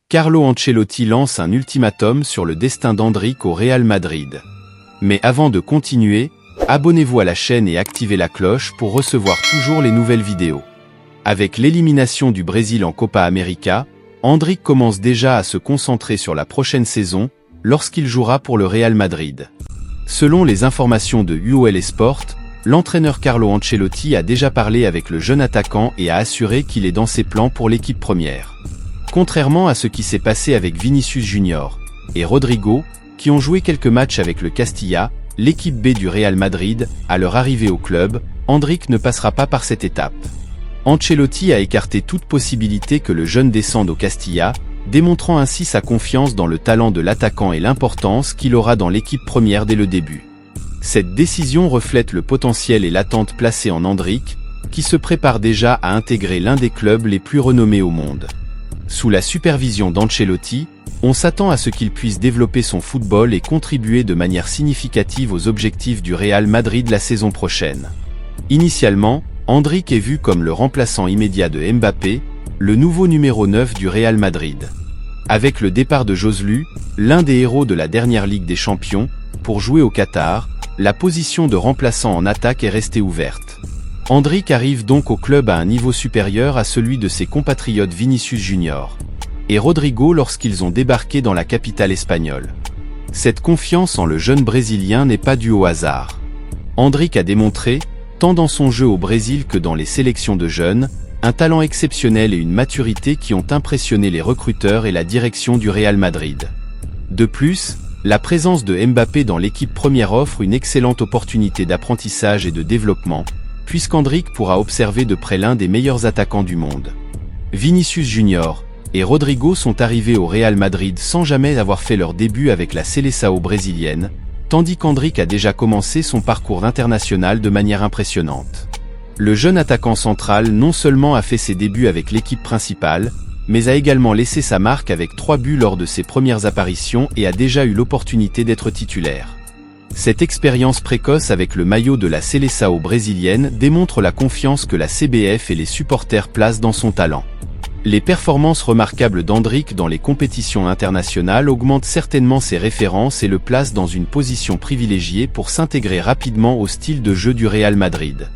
Carlo Ancelotti lance un ultimatum sur le destin d'Endrick au Real Madrid. Mais avant de continuer, abonnez-vous à la chaîne et activez la cloche pour recevoir toujours les nouvelles vidéos. Avec l'élimination du Brésil en Copa América, Endrick commence déjà à se concentrer sur la prochaine saison, lorsqu'il jouera pour le Real Madrid. Selon les informations de UOL Sport, l'entraîneur Carlo Ancelotti a déjà parlé avec le jeune attaquant et a assuré qu'il est dans ses plans pour l'équipe première. Contrairement à ce qui s'est passé avec Vinicius Junior et Rodrigo, qui ont joué quelques matchs avec le Castilla, l'équipe B du Real Madrid, à leur arrivée au club, Endrick ne passera pas par cette étape. Ancelotti a écarté toute possibilité que le jeune descende au Castilla, démontrant ainsi sa confiance dans le talent de l'attaquant et l'importance qu'il aura dans l'équipe première dès le début. Cette décision reflète le potentiel et l'attente placée en Endrick, qui se prépare déjà à intégrer l'un des clubs les plus renommés au monde. Sous la supervision d'Ancelotti, on s'attend à ce qu'il puisse développer son football et contribuer de manière significative aux objectifs du Real Madrid la saison prochaine. Initialement, Endrick est vu comme le remplaçant immédiat de Mbappé, le nouveau numéro 9 du Real Madrid. Avec le départ de Joselu, l'un des héros de la dernière Ligue des Champions, pour jouer au Qatar, la position de remplaçant en attaque est restée ouverte. Endrick arrive donc au club à un niveau supérieur à celui de ses compatriotes Vinicius Junior et Rodrigo lorsqu'ils ont débarqué dans la capitale espagnole. Cette confiance en le jeune Brésilien n'est pas due au hasard. Endrick a démontré, tant dans son jeu au Brésil que dans les sélections de jeunes, un talent exceptionnel et une maturité qui ont impressionné les recruteurs et la direction du Real Madrid. De plus, la présence de Mbappé dans l'équipe première offre une excellente opportunité d'apprentissage et de développement, puisqu'Endrick pourra observer de près l'un des meilleurs attaquants du monde. Vinicius Junior et Rodrigo sont arrivés au Real Madrid sans jamais avoir fait leur début avec la Seleção brésilienne, tandis qu'Endrick a déjà commencé son parcours international de manière impressionnante. Le jeune attaquant central non seulement a fait ses débuts avec l'équipe principale, mais a également laissé sa marque avec 3 buts lors de ses premières apparitions et a déjà eu l'opportunité d'être titulaire. Cette expérience précoce avec le maillot de la Seleção brésilienne démontre la confiance que la CBF et les supporters placent dans son talent. Les performances remarquables d'Endrick dans les compétitions internationales augmentent certainement ses références et le placent dans une position privilégiée pour s'intégrer rapidement au style de jeu du Real Madrid.